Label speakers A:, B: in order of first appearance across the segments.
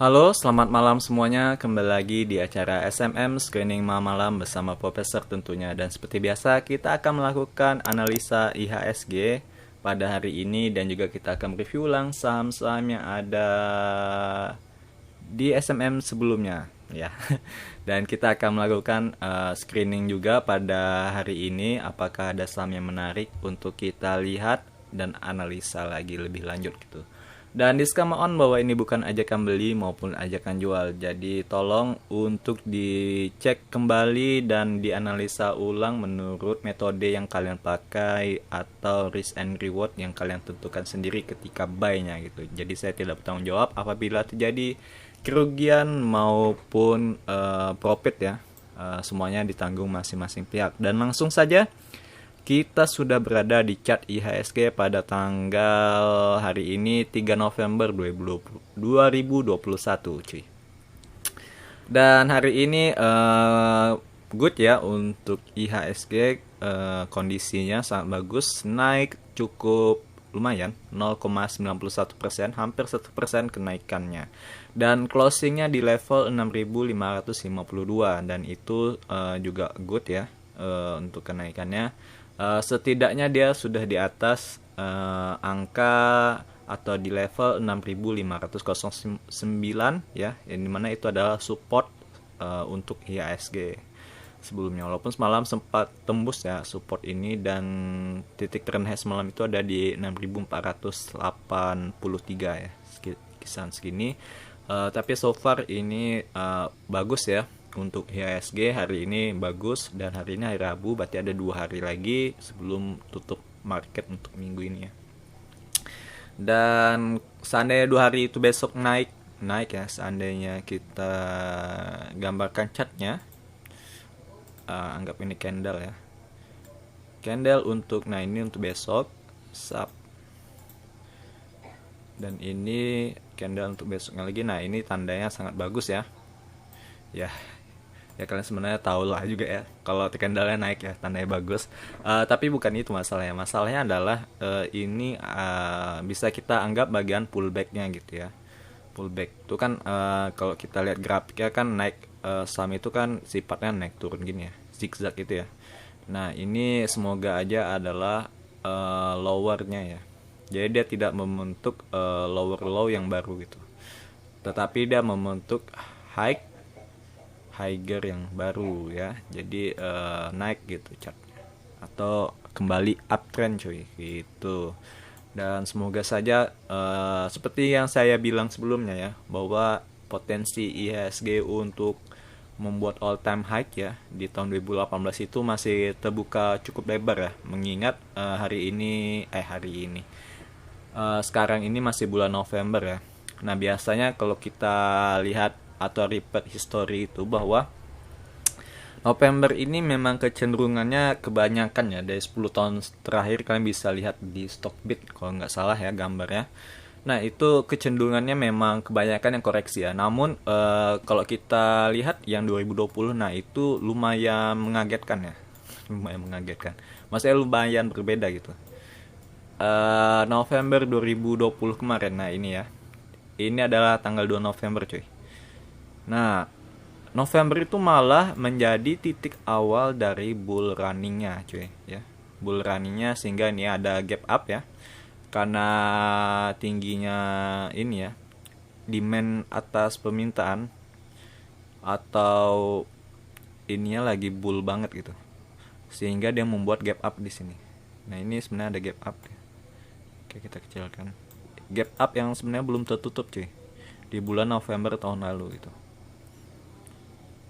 A: Halo, selamat malam semuanya. Kembali lagi di acara SMM Screening Malam bersama Profesor tentunya. Dan seperti biasa, kita akan melakukan analisa IHSG pada hari ini dan juga kita akan review ulang saham-saham yang ada di SMM sebelumnya, ya. Dan kita akan melakukan screening juga pada hari ini apakah ada saham yang menarik untuk kita lihat dan analisa lagi lebih lanjut gitu. Dan disclaimer on bahwa ini bukan ajakan beli maupun ajakan jual. Jadi tolong untuk dicek kembali dan dianalisa ulang menurut metode yang kalian pakai atau risk and reward yang kalian tentukan sendiri ketika buy-nya gitu. Jadi saya tidak bertanggung jawab apabila terjadi kerugian maupun profit ya. Semuanya ditanggung masing-masing pihak. Dan langsung saja kita sudah berada di chart IHSG pada tanggal hari ini 3 November 2021 cuy. Dan hari ini good ya untuk IHSG, kondisinya sangat bagus, naik cukup lumayan 0,91%, hampir 1% kenaikannya. Dan closingnya di level 6.552 dan itu juga good ya untuk kenaikannya. Setidaknya dia sudah di atas angka atau di level 6.509 ya, yang dimana itu adalah support untuk IHSG sebelumnya, walaupun semalam sempat tembus ya support ini, dan titik terendah semalam itu ada di 6.483 ya, kisaran segini. Tapi so far ini bagus ya untuk IHSG. Hari ini bagus, dan hari ini hari Rabu, berarti ada 2 hari lagi sebelum tutup market untuk minggu ini ya. Dan seandainya 2 hari itu besok naik ya, seandainya kita gambarkan chartnya, anggap ini candle ya, candle untuk, nah ini untuk besok sub, dan ini candle untuk besoknya lagi. Nah ini tandanya sangat bagus ya. Ya kalian sebenarnya tahu lah juga ya, kalau candle-nya naik ya tandanya bagus. Tapi bukan itu masalahnya. Masalahnya adalah ini bisa kita anggap bagian pullback-nya gitu ya. Pullback itu kan kalau kita lihat grafiknya kan naik, saham itu kan sifatnya naik turun gini ya, zigzag gitu ya. Nah ini semoga aja adalah lower-nya ya. Jadi dia tidak membentuk lower low yang baru gitu, tetapi dia membentuk higher yang baru ya. Jadi naik gitu chartnya, atau kembali uptrend cuy gitu. Dan semoga saja seperti yang saya bilang sebelumnya ya, bahwa potensi IHSG untuk membuat all time high ya di tahun 2018 itu masih terbuka cukup lebar ya, mengingat sekarang ini masih bulan November ya. Nah biasanya kalau kita lihat atau repeat history itu, bahwa November ini memang kecenderungannya kebanyakan ya, dari 10 tahun terakhir kalian bisa lihat di Stockbit kalau nggak salah ya gambarnya. Nah itu kecenderungannya memang kebanyakan yang koreksi ya. Namun kalau kita lihat yang 2020, nah itu lumayan mengagetkan ya. Lumayan mengagetkan, maksudnya lumayan berbeda gitu. November 2020 kemarin, nah ini ya, ini adalah tanggal 2 November cuy. Nah November itu malah menjadi titik awal dari bull runningnya cuy ya, bull runningnya, sehingga ini ada gap up ya, karena tingginya ini ya demand atas permintaan, atau ininya lagi bull banget gitu, sehingga dia membuat gap up di sini. Nah ini sebenarnya ada gap up ya. Oke, kita kecilkan gap up yang sebenarnya belum tertutup cuy di bulan November tahun lalu gitu.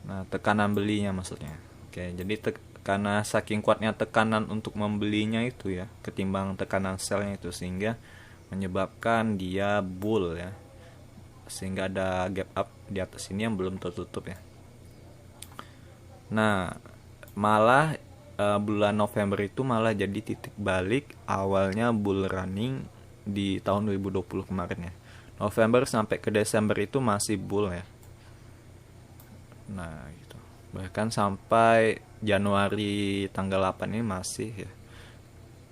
A: Nah tekanan belinya maksudnya. Oke, jadi karena saking kuatnya tekanan untuk membelinya itu ya, ketimbang tekanan sellnya itu, sehingga menyebabkan dia bull ya, sehingga ada gap up di atas ini yang belum tertutup ya. Nah malah bulan November itu malah jadi titik balik awalnya bull running di tahun 2020 kemarin ya. November sampai ke Desember itu masih bull ya. Nah gitu, bahkan sampai Januari tanggal 8 ini masih ya.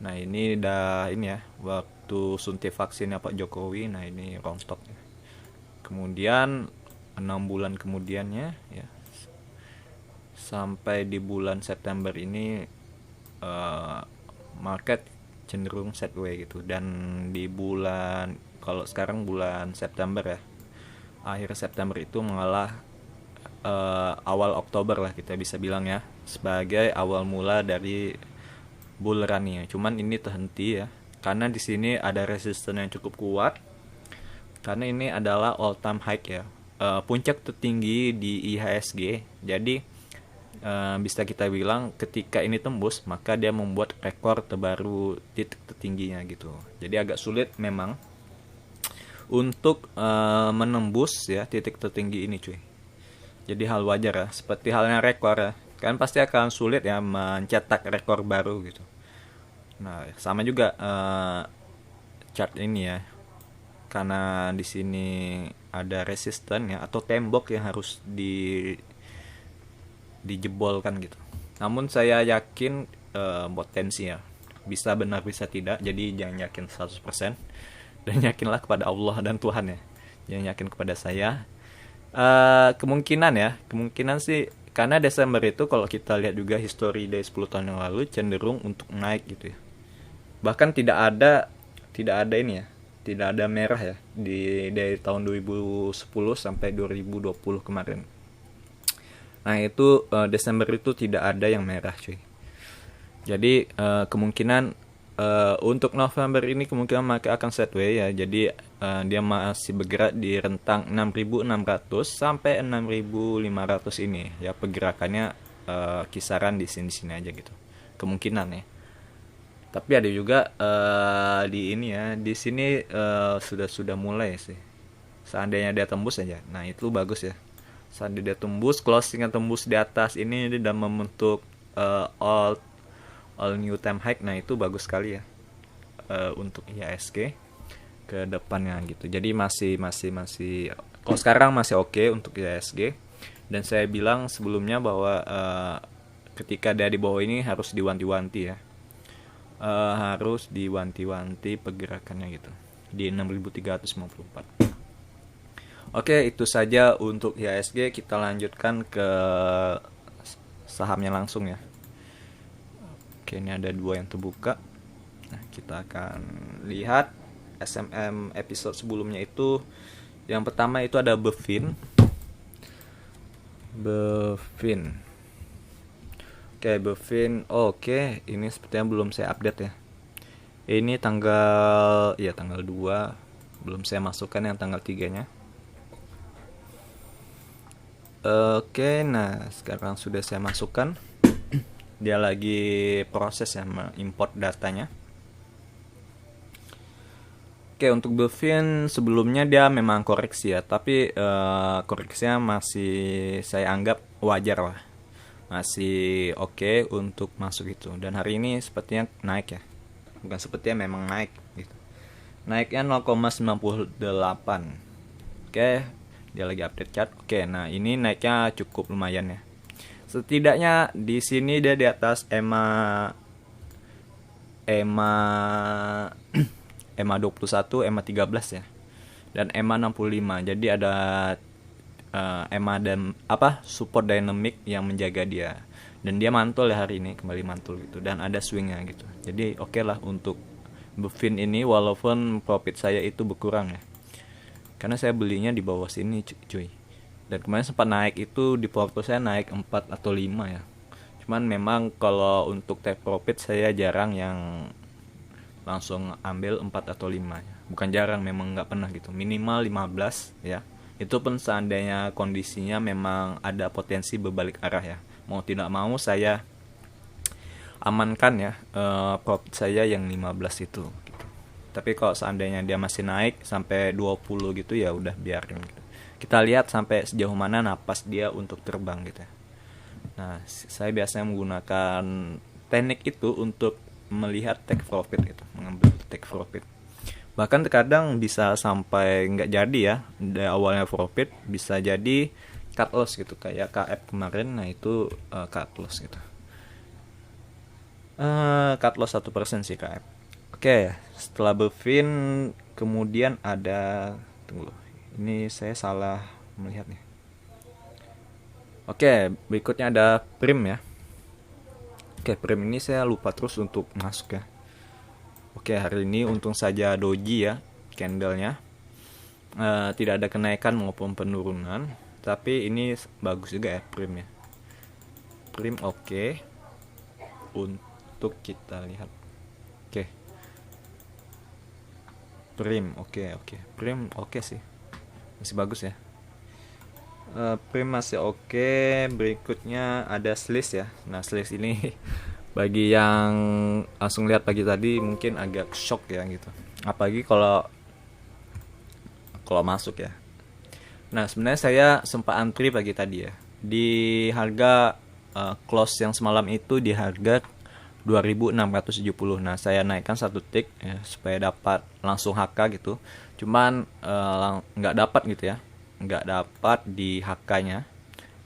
A: Nah ini udah ini ya, waktu suntik vaksinnya Pak Jokowi. Nah ini rontok ya, kemudian 6 bulan kemudiannya ya, sampai di bulan September ini market cenderung sideways gitu. Dan di bulan, kalau sekarang bulan September ya, akhir September itu mengalah awal Oktober lah kita bisa bilang ya, sebagai awal mula dari bull run ya. Cuman ini terhenti ya, karena di sini ada resisten yang cukup kuat, karena ini adalah all time high ya, puncak tertinggi di IHSG. Jadi bisa kita bilang ketika ini tembus, maka dia membuat rekor terbaru titik tertingginya gitu. Jadi agak sulit memang untuk menembus ya titik tertinggi ini cuy. Jadi hal wajar ya, seperti halnya rekor ya, kan pasti akan sulit ya mencetak rekor baru gitu. Nah sama juga chart ini ya, karena di sini ada resisten ya, atau tembok yang harus dijebolkan gitu. Namun saya yakin potensi ya, bisa benar bisa tidak, jadi jangan yakin 100%, dan yakinlah kepada Allah dan Tuhan ya, jangan yakin kepada saya. Kemungkinan sih, karena Desember itu kalau kita lihat juga histori dari 10 tahun yang lalu cenderung untuk naik gitu ya. Bahkan tidak ada ini ya, tidak ada merah ya dari tahun 2010 sampai 2020 kemarin. Nah itu Desember itu tidak ada yang merah cuy. Jadi kemungkinan untuk November ini kemungkinan market akan sideways ya. Jadi dia masih bergerak di rentang 6.600 sampai 6.500 ini ya, pergerakannya kisaran di sini aja gitu. Kemungkinan ya. Tapi ada juga di ini ya, di sini sudah mulai sih. Seandainya dia tembus aja, nah itu bagus ya. Seandainya dia tembus, closingnya tembus di atas ini dan membentuk all new time high, nah itu bagus sekali ya untuk IHSG ke depannya gitu. Jadi masih kalau sekarang masih oke untuk IHSG. Dan saya bilang sebelumnya bahwa ketika dia di bawah ini harus diwanti-wanti ya, harus diwanti-wanti pergerakannya gitu di 6.354. Oke, itu saja untuk IHSG. Kita lanjutkan ke sahamnya langsung ya. Oke, ini ada 2 yang terbuka. Nah, kita akan lihat SMM episode sebelumnya itu. Yang pertama itu ada Bevin. Oke, Bevin. Oke, ini sepertinya belum saya update ya. Ini tanggal 2. Belum saya masukkan yang tanggal 3-nya. Oke, nah sekarang sudah saya masukkan. Dia lagi proses ya, import datanya. Oke, untuk Bevin sebelumnya dia memang koreksi ya, tapi koreksinya masih saya anggap wajar lah, masih oke untuk masuk itu. Dan hari ini sepertinya naik ya, bukan sepertinya, memang naik gitu. Naiknya 0,98. Oke, dia lagi update chart. Oke, nah ini naiknya cukup lumayan ya. Setidaknya di sini dia di atas EMA 21, EMA 13 ya. Dan EMA 65. Jadi ada EMA dan support dynamic yang menjaga dia. Dan dia mantul ya hari ini, kembali mantul gitu, dan ada swingnya gitu. Jadi oke lah untuk Bevin ini, walaupun profit saya itu berkurang ya. Karena saya belinya di bawah sini cuy. Dan kemarin sempat naik itu, di portfolio saya naik 4 atau 5 ya. Cuman memang kalau untuk take profit saya jarang yang langsung ambil 4 atau 5 ya. Bukan jarang, memang nggak pernah gitu. Minimal 15 ya. Itu pun seandainya kondisinya memang ada potensi berbalik arah ya. Mau tidak mau saya amankan ya profit saya yang 15 itu gitu. Tapi kalau seandainya dia masih naik sampai 20 gitu ya udah biarin gitu. Kita lihat sampai sejauh mana napas dia untuk terbang gitu ya. Nah, saya biasanya menggunakan teknik itu untuk melihat take profit gitu, mengambil take profit. Bahkan terkadang bisa sampai nggak jadi ya, dari awalnya profit bisa jadi cut loss gitu, kayak KF kemarin. Nah itu cut loss gitu, cut loss 1% sih KF. Oke, setelah Bevin kemudian ada, tunggu, Ini saya salah melihatnya. Oke, berikutnya ada prim ya. Oke, prim ini saya lupa terus untuk masuk ya. Oke, hari ini untung saja doji ya candlenya. Tidak ada kenaikan maupun penurunan, tapi ini bagus juga ya prim ya. Prim oke. Untuk kita lihat. Oke. Prim oke. Prim oke sih. Masih bagus ya. Prim masih oke. Berikutnya ada slice ya. Nah, slice ini bagi yang langsung lihat pagi tadi mungkin agak shock ya gitu. Apalagi kalau masuk ya. Nah, sebenarnya saya sempat antri pagi tadi ya. Di harga close yang semalam itu di harga 2670. Nah, saya naikkan satu tick ya, supaya dapat langsung HK gitu. Cuman nggak dapat gitu ya. Nggak dapat di HK-nya.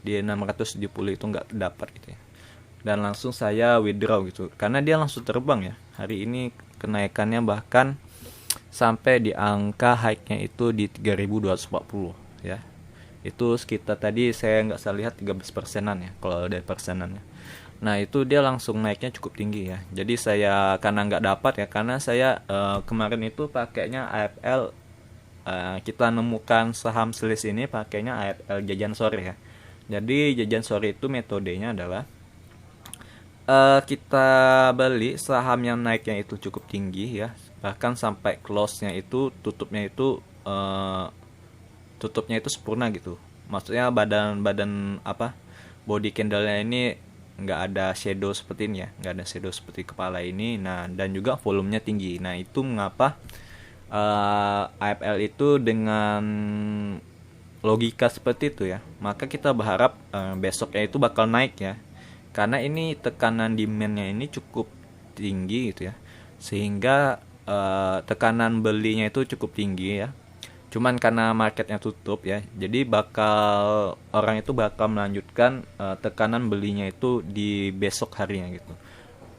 A: Di 670 itu nggak dapat gitu ya. Dan langsung saya withdraw gitu. Karena dia langsung terbang ya. Hari ini kenaikannya bahkan sampai di angka high-nya itu di 3240 ya. Itu sekitar tadi saya nggak salah lihat 13%-an ya kalau dari persenannya. Nah, itu dia langsung naiknya cukup tinggi ya. Jadi saya karena nggak dapat ya, karena saya kemarin itu pakainya AFL, kita nemukan saham selis ini pakainya AFL jajan sore ya. Jadi jajan sore itu metodenya adalah kita beli saham yang naiknya itu cukup tinggi ya, bahkan sampai close-nya itu tutupnya itu sempurna gitu. Maksudnya badan apa body candle-nya ini nggak ada shadow seperti ini ya, nggak ada shadow seperti kepala ini. Nah, dan juga volumenya tinggi. Nah, itu mengapa AFL itu dengan logika seperti itu ya, maka kita berharap besoknya itu bakal naik ya, karena ini tekanan demand-nya ini cukup tinggi gitu ya, sehingga tekanan belinya itu cukup tinggi ya. Cuman karena marketnya tutup ya, jadi orang itu bakal melanjutkan tekanan belinya itu di besok harinya gitu.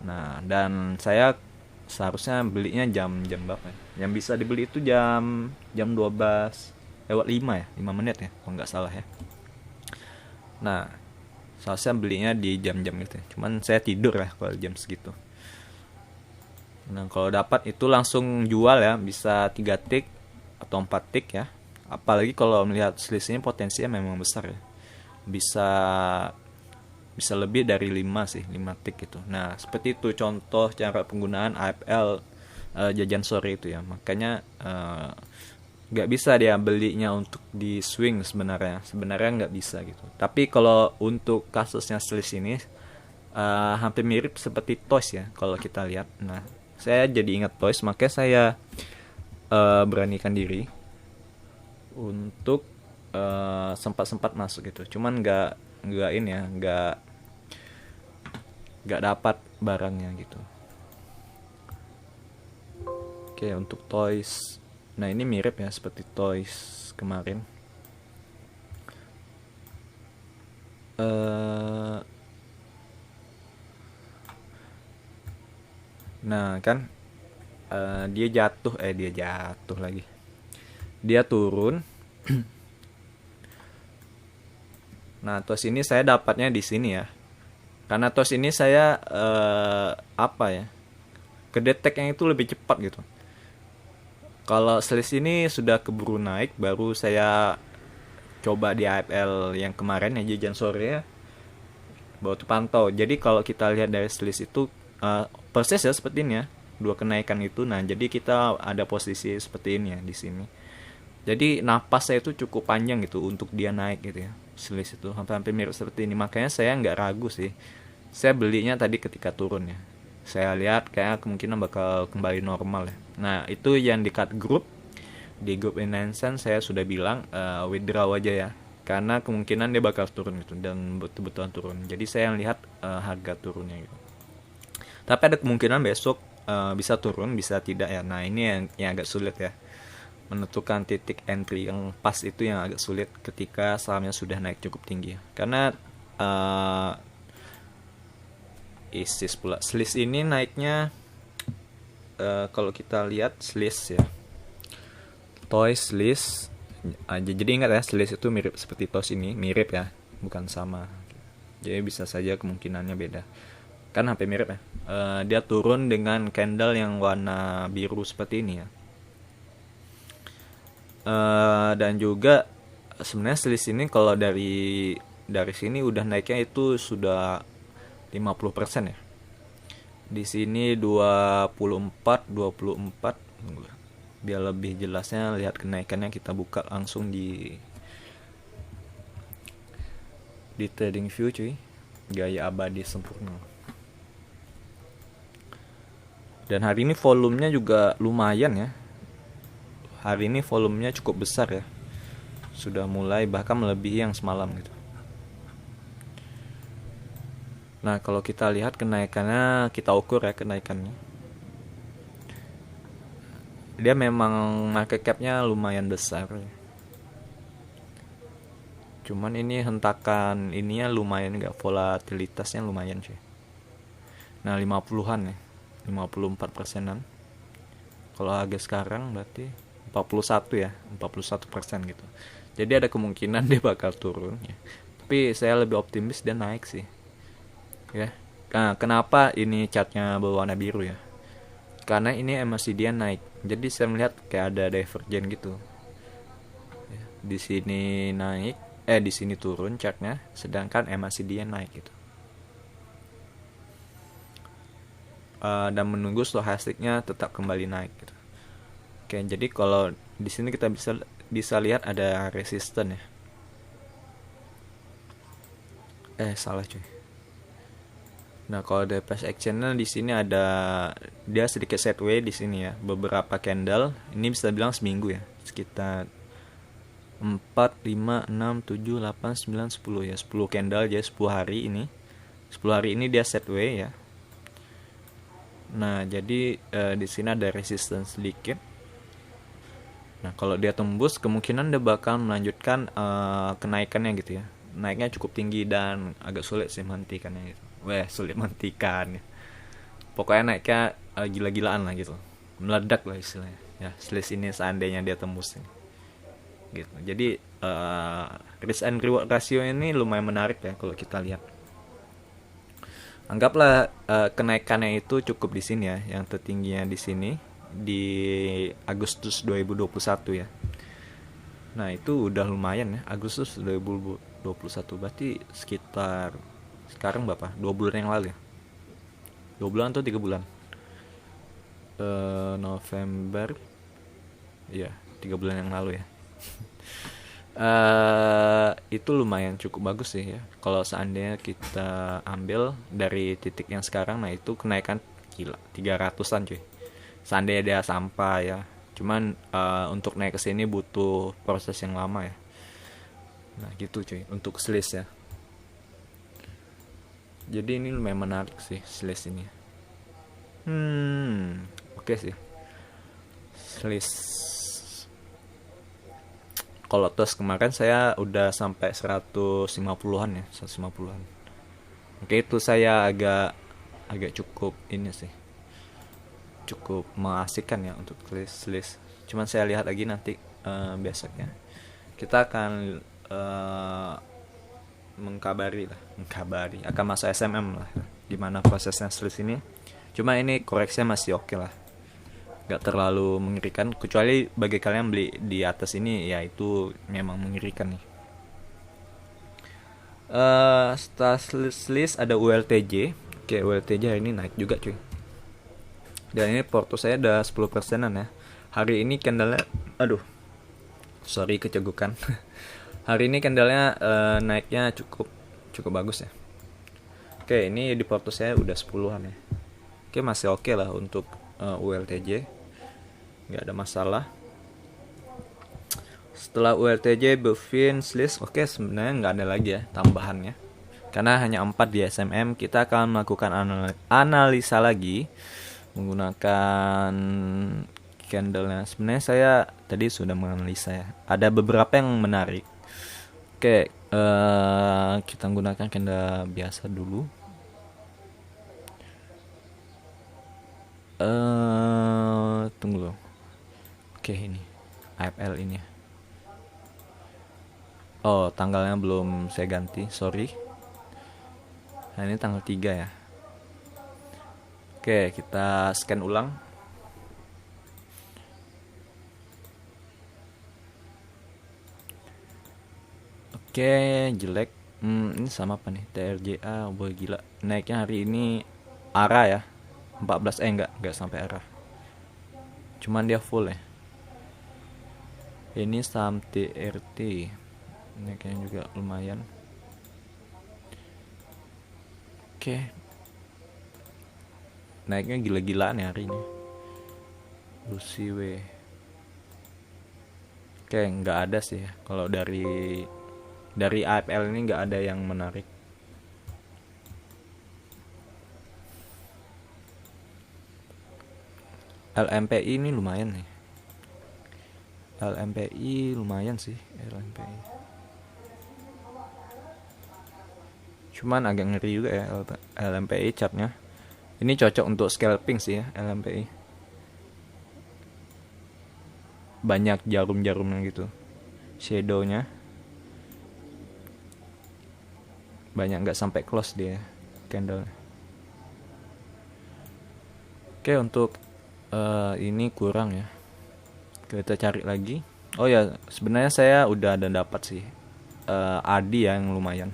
A: Nah, dan saya seharusnya belinya jam berapa ya? Yang bisa dibeli itu jam 12 lewat 5 ya, 5 menit ya kalau nggak salah ya. Nah, seharusnya belinya di jam-jam gitu ya. Cuman saya tidur ya kalau jam segitu. Nah, kalau dapat itu langsung jual ya, bisa 3 tick atau 4 tick ya. Apalagi kalau melihat selisihnya potensinya memang besar ya. Bisa lebih dari 5 sih, 5 tick gitu. Nah, seperti itu contoh cara penggunaan AFL jajan sore itu ya. Makanya nggak bisa dia belinya untuk di swing sebenarnya nggak bisa gitu. Tapi kalau untuk kasusnya selis ini hampir mirip seperti toys ya kalau kita lihat. Nah, saya jadi ingat toys, makanya saya beranikan diri untuk sempat masuk gitu. Cuman nggak ini ya, nggak dapat barangnya gitu. Oke, untuk toys, nah ini mirip ya seperti toys kemarin. Nah kan dia jatuh lagi. Dia turun. Nah, toys ini saya dapatnya di sini ya. Karena toys ini saya kedeteknya itu lebih cepat gitu. Kalau selis ini sudah keburu naik, baru saya coba di AFL yang kemarin ya jajan sore ya, baru terpantau. Jadi kalau kita lihat dari selis itu persis ya seperti ini ya, 2 kenaikan itu. Nah, jadi kita ada posisi seperti ini ya di sini. Jadi napasnya itu cukup panjang gitu untuk dia naik gitu ya. Selis itu hampir mirip seperti ini. Makanya saya nggak ragu sih. Saya belinya tadi ketika turun ya. Saya lihat kayak kemungkinan bakal kembali normal ya. Nah, itu yang di cut group. Di grup Inensen saya sudah bilang withdraw aja ya. Karena kemungkinan dia bakal turun gitu. Dan betul-betul turun. Jadi saya lihat harga turunnya gitu. Tapi ada kemungkinan besok bisa turun, bisa tidak ya. Nah, ini yang agak sulit ya. Menentukan titik entry yang pas itu yang agak sulit ketika sahamnya sudah naik cukup tinggi. Karena ISIS pula. Selis ini naiknya kalau kita lihat selis ya. Toys selis Jadi ingat ya, selis itu mirip seperti tos ini, mirip ya, bukan sama. Jadi bisa saja kemungkinannya beda. Kan hampir mirip ya. Dia turun dengan candle yang warna biru seperti ini ya. Dan juga sebenarnya selis ini kalau dari sini udah naiknya itu sudah 50% ya. Di sini 24. Biar lebih jelasnya lihat kenaikannya kita buka langsung di trading view cuy. Gaya abadi sempurna. Dan hari ini volumenya juga lumayan ya. Hari ini volumenya cukup besar ya. Sudah mulai bahkan melebihi yang semalam gitu. Nah, kalau kita lihat kenaikannya, kita ukur ya kenaikannya. Dia memang market cap-nya lumayan besar. Cuman ini hentakan ininya lumayan, enggak, volatilitasnya lumayan cuy. Nah, 50-an ya. 54%-an. Kalau harga sekarang berarti 41 ya, 41% gitu. Jadi ada kemungkinan dia bakal turun ya. Tapi saya lebih optimis dia naik sih. Ya. Nah, kenapa ini chartnya berwarna biru ya? Karena ini MACD naik. Jadi saya melihat kayak ada divergen gitu. Ya, di sini naik, di sini turun chartnya, sedangkan MACD naik gitu. Dan menunggu stokastiknya tetap kembali naik gitu. Oke, jadi kalau di sini kita bisa lihat ada resisten ya. Salah cuy. Nah, kalau dari price actionnya di sini ada dia sedikit sideways di sini ya, beberapa candle. Ini bisa bilang seminggu ya, sekitar 4, 5, 6, 7, 8, 9, 10 ya, 10 candle jadi 10 hari ini. 10 hari ini dia sideways ya. Nah, jadi di sini ada resistance sedikit. Nah, kalau dia tembus kemungkinan dia bakal melanjutkan kenaikannya gitu ya. Naiknya cukup tinggi dan agak sulit sih menghentikannya gitu. Sulit menghentikan ya. Pokoknya naiknya gila-gilaan lah gitu. Meledak lah istilahnya. Ya, selis ini seandainya dia tembus ini. Gitu. Jadi risk and reward ratio ini lumayan menarik ya kalau kita lihat. Anggaplah kenaikannya itu cukup di sini ya, yang tertingginya di sini di Agustus 2021 ya. Nah, itu udah lumayan ya, Agustus 2021 berarti sekitar sekarang berapa? 2 bulan yang lalu ya. 2 bulan atau 3 bulan? November. Iya, 3 bulan yang lalu ya. Itu lumayan cukup bagus sih ya. Kalau seandainya kita ambil dari titik yang sekarang, nah itu kenaikan gila 300-an cuy. Seandainya dia sampai ya. Cuman untuk naik ke sini butuh proses yang lama ya. Nah, gitu cuy untuk selis ya. Jadi ini lumayan menarik sih selis ini. Oke sih. Selis. Kalau tos kemarin saya udah sampai 150-an ya, 150-an. Oke, itu saya agak cukup ini sih. Cukup mengasihkan ya untuk list. Cuman saya lihat lagi nanti besoknya. Kita akan mengkabari akan masuk SMM lah gimana prosesnya selis ini. Cuma ini koreksinya masih oke lah, gak terlalu mengerikan, kecuali bagi kalian beli di atas ini ya itu memang mengerikan nih. Setelah list ada ULTJ. Oke, ULTJ hari ini naik juga cuy. Dan ini porto saya udah 10%an ya. Hari ini candlenya sorry kecegukan. Hari ini candlenya naiknya cukup bagus ya. Oke, ini di porto saya udah 10-an ya. Oke, masih oke lah untuk ULTJ. Nggak ada masalah. Setelah ULTJ, Bovin, Sliss, oke sebenarnya nggak ada lagi ya tambahannya. Karena hanya 4 di SMM, kita akan melakukan analisa lagi menggunakan candlenya. Sebenarnya saya tadi sudah menganalisa ya. Ada beberapa yang menarik. Oke, kita menggunakan candle biasa dulu. Tunggu loh. Oke, ini AFL ini ya. Oh, tanggalnya belum saya ganti, sorry. Nah, ini tanggal 3 ya. Oke, kita scan ulang. Oke, jelek. Ini sama apa nih? TRJA, boy gila. Naiknya hari ini ARA ya. 14 enggak sampai ARA. Cuman dia full ya. Ini saham TRT. Naiknya juga lumayan. Oke. Naiknya gila-gilaan ya hari ini. Lucy. Oke, nggak ada sih ya. Kalau dari AFL ini nggak ada yang menarik. LMPI ini lumayan nih. LMPI lumayan sih, LMPI. Cuman agak ngeri juga ya LMPI chartnya. Ini cocok untuk scalping sih ya LMPI. Banyak jarum-jarumnya gitu. Shadownya banyak, nggak sampai close dia candle. Oke, untuk ini kurang ya. Kita cari lagi. Oh ya, sebenarnya saya udah ada dapat sih ADI yang lumayan.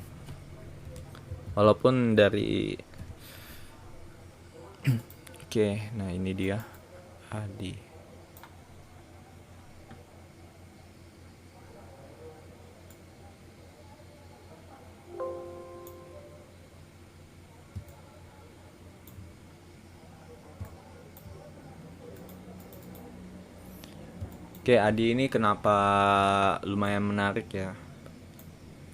A: Walaupun dari Oke, nah ini dia ADI. Oke, Adi ini kenapa lumayan menarik ya?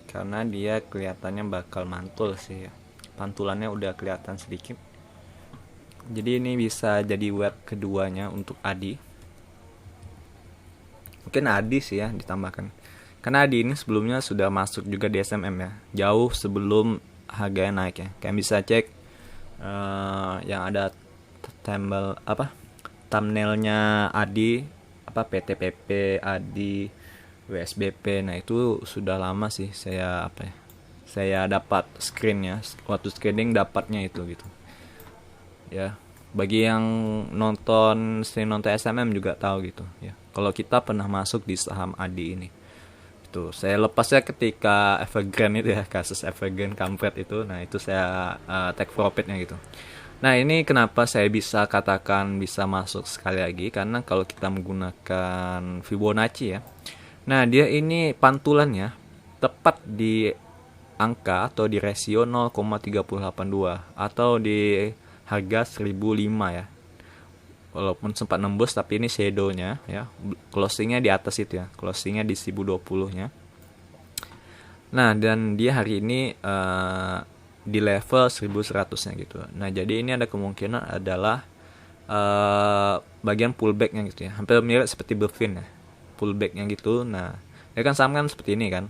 A: Karena dia kelihatannya bakal mantul sih ya. Pantulannya udah kelihatan sedikit. Jadi ini bisa jadi web keduanya untuk Adi. Mungkin Adi sih ya ditambahkan. Karena Adi ini sebelumnya sudah masuk juga di SMM ya. Jauh sebelum harganya naik ya. Kalian bisa cek yang ada thumbnailnya Adi, PTPP, ADI, WSBP. Nah itu sudah lama sih saya dapat screennya, waktu screening dapatnya itu gitu ya. Bagi yang nonton SMM juga tahu gitu ya, kalau kita pernah masuk di saham ADI ini. Itu saya lepasnya ketika Evergrande itu ya, kasus Evergrande kampret itu. Nah itu saya take profitnya gitu. Nah ini kenapa saya bisa katakan bisa masuk sekali lagi, karena kalau kita menggunakan Fibonacci ya, nah dia ini pantulannya tepat di angka atau di rasio 0,3082 atau di harga 1005 ya. Walaupun sempat nembus tapi ini shadownya ya, closingnya di atas itu ya, closingnya di 1020 nya. Nah dan dia hari ini di level 1100-nya gitu. Nah, jadi ini ada kemungkinan adalah bagian pullback-nya gitu ya. Hampir mirip seperti Buffin ya. Pullback-nya gitu. Nah, ya kan sama kan seperti ini kan.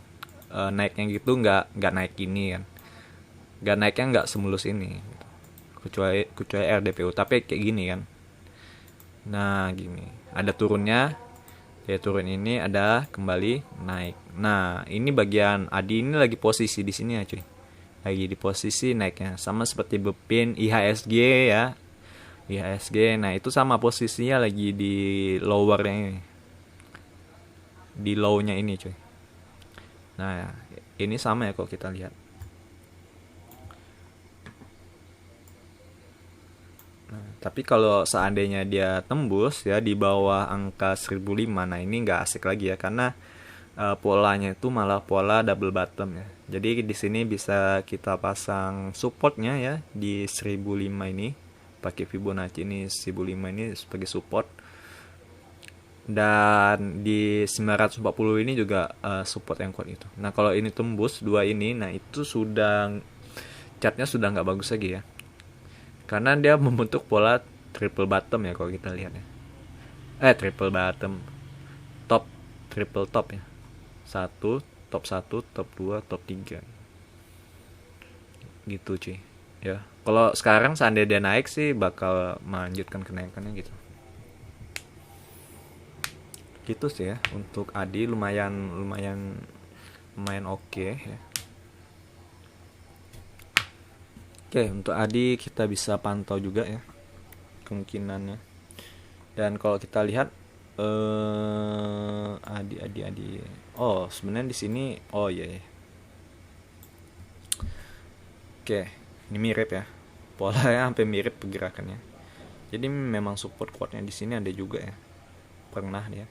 A: Naiknya gitu nggak naik ini kan. Nggak naiknya nggak semulus ini gitu. Kecuali RDPU, tapi kayak gini kan. Nah, gini. Ada turunnya. Ya turun ini ada kembali naik. Nah, ini bagian Adi ini lagi posisi di sini ya, cuy. Lagi di posisi naiknya sama seperti Bepin, IHSG ya, IHSG. Nah itu sama posisinya lagi di lowernya ini, di lownya ini cuy. Nah ini sama ya kalau kita lihat. Nah, tapi kalau seandainya dia tembus ya di bawah angka 1005, nah ini nggak asik lagi ya, karena polanya itu malah pola double bottom ya. Jadi di sini bisa kita pasang supportnya ya di 1005 ini, pakai Fibonacci ini 1005 ini sebagai support, dan di 940 ini juga support yang kuat itu. Nah kalau ini tembus dua ini, nah itu sudah chartnya sudah nggak bagus lagi ya, karena dia membentuk pola triple bottom ya kalau kita lihat ya. Triple bottom, top, triple top ya. Top 1, top 2, top 3 gitu cuy ya. Kalau sekarang seandainya dia naik sih bakal melanjutkan kenaikannya gitu sih ya. Untuk Adi lumayan lumayan oke ya. Oke, untuk Adi kita bisa pantau juga ya kemungkinannya. Dan kalau kita lihat Adi. Oh, sebenarnya di sini iya. Oke, ini mirip ya. Polanya hampir mirip pergerakannya. Jadi memang support kuatnya di sini ada juga ya. Pernah dia.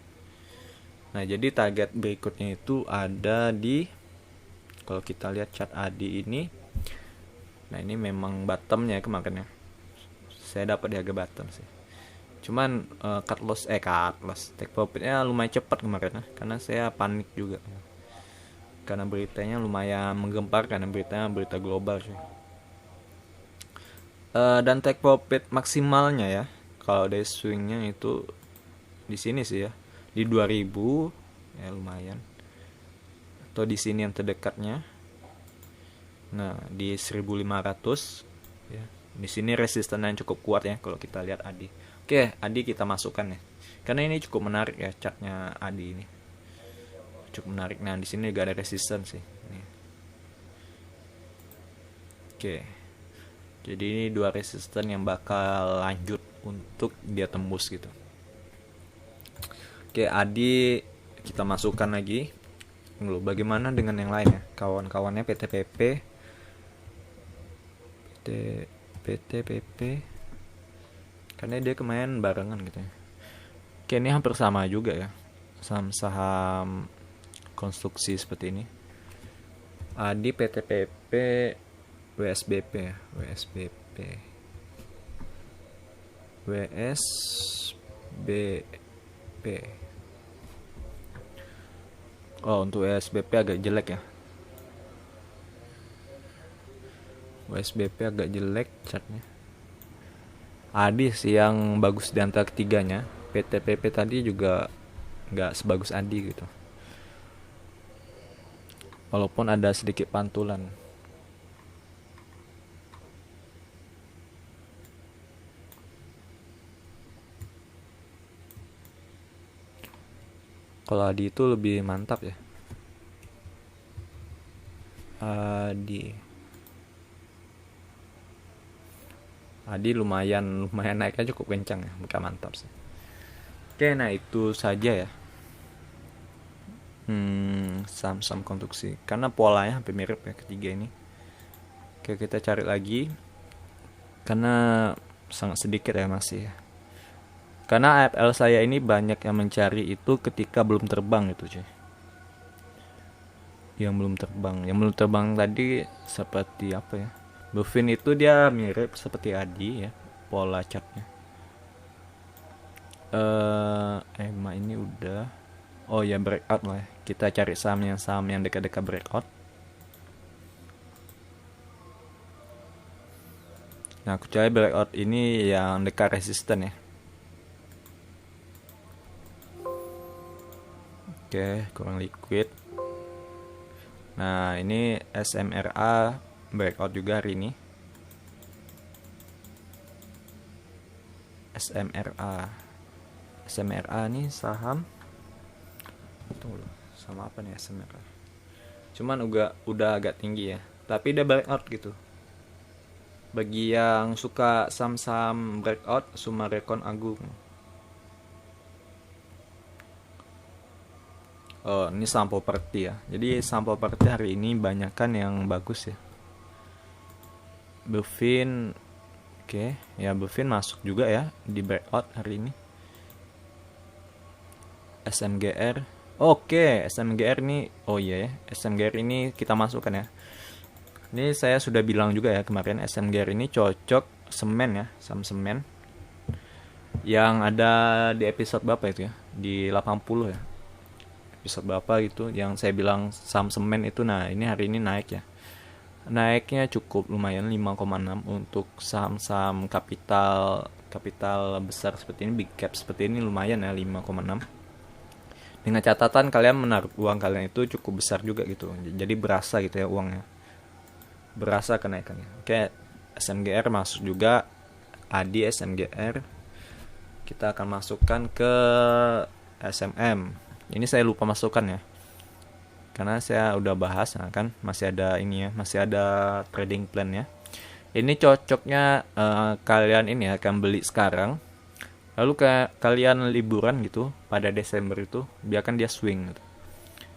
A: Nah, jadi target berikutnya itu ada di, kalau kita lihat chart Adi ini. Nah, ini memang bottomnya kemarin ya. Saya dapat di harga bottom sih. Cuman cut loss take profitnya lumayan cepat kemarin ya. Karena saya panik juga. Karena beritanya lumayan menggemparkan, beritanya berita global sih. Dan take profit maksimalnya ya, kalau day swingnya itu di sini sih ya, di 2000 ya lumayan, atau di sini yang terdekatnya. Nah, di 1500 ya. Di sini resisten yang cukup kuat ya kalau kita lihat Adi. Oke, Adi kita masukkan ya. Karena ini cukup menarik ya chartnya Adi ini. Cukup menarik. Nah, di sini juga ada resisten sih. Nih. Oke. Jadi ini dua resisten yang bakal lanjut untuk dia tembus gitu. Oke, Adi kita masukkan lagi. Lalu bagaimana dengan yang lain ya? Kawan-kawannya PTPP. Karena dia kemarin barengan gitu ya. Oke, ini hampir sama juga ya. Saham-saham konstruksi seperti ini. Adi, PTPP, WSBP. Oh, untuk WSBP agak jelek ya. WSBP agak jelek chartnya. Adi sih yang bagus di antara ketiganya. PTPP tadi juga nggak sebagus Adi gitu. Walaupun ada sedikit pantulan. Kalau Adi itu lebih mantap ya. Adi lumayan naiknya cukup kencang ya, bukan mantap sih. Oke, nah itu saja ya. Saham konstruksi. Karena polanya hampir mirip ya ketiga ini. Oke, kita cari lagi. Karena sangat sedikit ya masih ya. Karena AFL saya ini banyak yang mencari itu ketika belum terbang gitu cuy. Yang belum terbang tadi seperti apa ya? Buffin itu dia mirip seperti Adi ya, pola chartnya. EMA ini udah. Oh ya, breakout lah ya. Kita cari saham yang dekat-dekat breakout. Nah, aku cari breakout ini yang dekat resisten ya. Oke, kurang liquid. Nah, ini SMRA breakout juga hari ini. SMRA nih saham. Tunggu, sama apa nih SMRA? Cuman udah agak tinggi ya. Tapi dia breakout gitu. Bagi yang suka saham-saham breakout, Summarecon Agung. Oh, ini saham properti ya. Jadi saham properti hari ini banyakan yang bagus ya. Buffin, oke, ya Buffin masuk juga ya di breakout hari ini. SMGR, oke, SMGR ini, oh iya ya, SMGR ini kita masukkan ya. Ini saya sudah bilang juga ya kemarin, SMGR ini cocok semen ya, saham semen. Yang ada di episode berapa itu ya? Di 80 ya. Episode berapa gitu yang saya bilang saham semen itu. Nah, ini hari ini naik ya. Naiknya cukup lumayan 5,6 untuk saham-saham kapital besar seperti ini, big cap seperti ini lumayan ya 5,6. Dengan catatan kalian menaruh uang kalian itu cukup besar juga gitu. Jadi berasa gitu ya uangnya. Berasa kenaikannya. Oke, SMGR masuk juga. Adi SMGR. Kita akan masukkan ke SMM. Ini saya lupa masukkan ya. karena saya udah bahas, nah kan masih ada ini ya, masih ada trading plan ya. Ini cocoknya kalian ini ya, akan beli sekarang, lalu kalian liburan gitu pada Desember itu, biarkan dia swing gitu.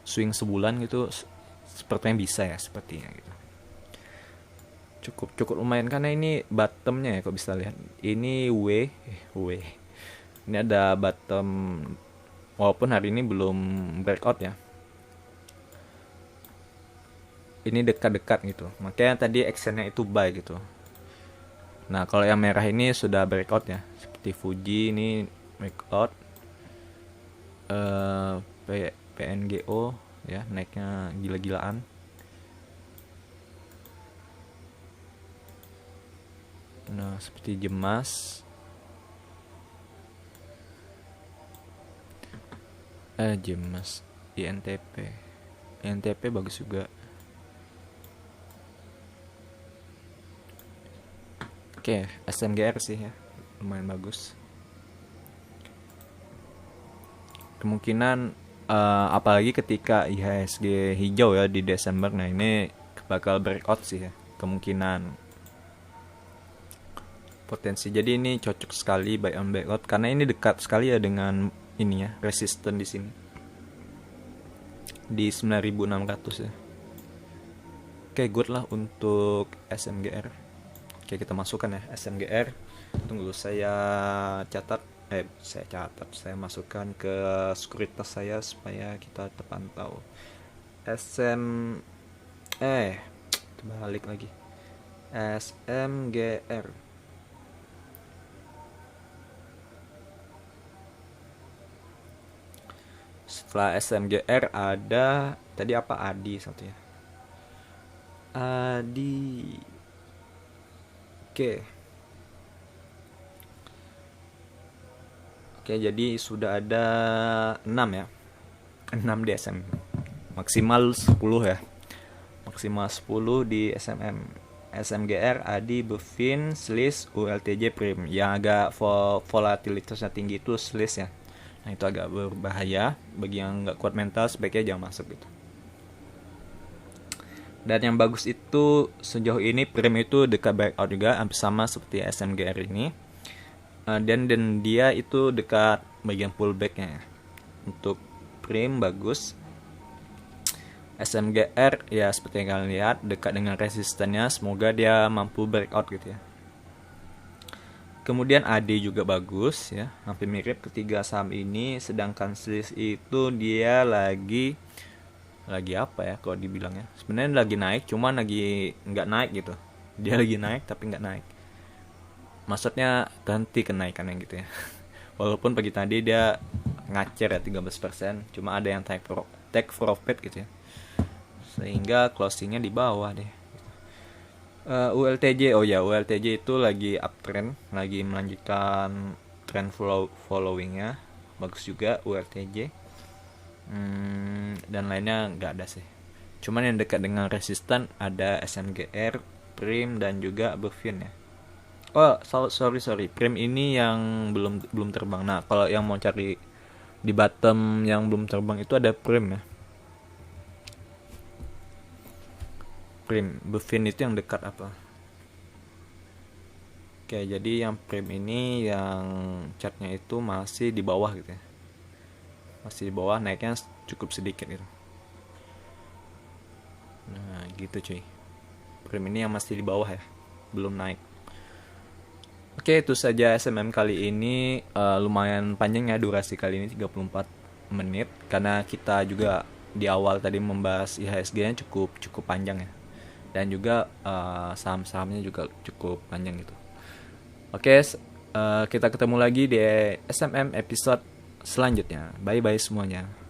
A: Swing sebulan gitu, sepertinya bisa ya, sepertinya gitu. Cukup lumayan karena ini bottomnya ya, kok bisa lihat. Ini W. Ini ada bottom, walaupun hari ini belum breakout ya. Ini dekat-dekat gitu. Makanya tadi actionnya itu buy gitu. Nah, kalau yang merah ini sudah breakout ya. Seperti Fuji ini breakout. PNGO ya, naiknya gila-gilaan. Nah, seperti Jemas. Jemas. INTP bagus juga. Oke, SMGR sih ya, lumayan bagus. Kemungkinan apalagi ketika IHSG hijau ya di Desember, nah ini bakal breakout sih ya, kemungkinan potensi. Jadi ini cocok sekali buy on breakout karena ini dekat sekali ya dengan ini ya, resisten di sini di 9.600 ya. Oke, good lah untuk SMGR. Oke, kita masukkan ya SMGR. Tunggu saya catat. Saya masukkan ke sekuritas saya supaya kita terpantau. Terbalik lagi. SMGR. Setelah SMGR ada tadi apa, ADI satu ya. ADI. Oke, jadi sudah ada 6 ya. 6 di SM. Maksimal 10 ya. Maksimal 10 di SMM. SMGR, ADI, Bufin, SLIS, ULTJ, Prim. Yang agak volatilitasnya tinggi itu SLIS ya. Nah, itu agak berbahaya. Bagi yang nggak kuat mental sebaiknya jangan masuk gitu. Dan yang bagus itu sejauh ini Prim itu dekat breakout juga, hampir sama seperti SMGR ini. Dan dia itu dekat bagian pullbacknya ya. Untuk Prim bagus. SMGR ya seperti yang kalian lihat dekat dengan resistennya, semoga dia mampu breakout gitu ya. Kemudian AD juga bagus ya, hampir mirip ketiga saham ini. Sedangkan SLIS itu dia lagi apa ya kalau dibilangnya, sebenarnya lagi naik cuman lagi nggak naik gitu. Dia lagi naik tapi nggak naik, maksudnya ganti kenaikannya gitu ya. Walaupun pagi tadi dia ngacer ya 13%, cuma ada yang take profit gitu ya, sehingga closingnya di bawah deh. ULTJ, ULTJ itu lagi uptrend, lagi melanjutkan trend followingnya, bagus juga ULTJ. Dan lainnya nggak ada sih, cuman yang dekat dengan resisten ada SMGR, Prim, dan juga Bufin ya. Sorry, Prim ini yang belum terbang. Nah, kalau yang mau cari di bottom yang belum terbang itu ada Prim ya. Prim, Bufin itu yang dekat apa. Oke, jadi yang Prim ini yang chartnya itu masih di bawah gitu ya, masih di bawah, naiknya cukup sedikit gitu. Nah gitu cuy, Prim ini yang masih di bawah ya, belum naik. Oke, itu saja SMM kali ini. Lumayan panjang ya durasi kali ini, 34 menit, karena kita juga di awal tadi membahas IHSG-nya cukup panjang ya, dan juga saham-sahamnya juga cukup panjang gitu. Oke, kita ketemu lagi di SMM episode selanjutnya. Bye bye semuanya.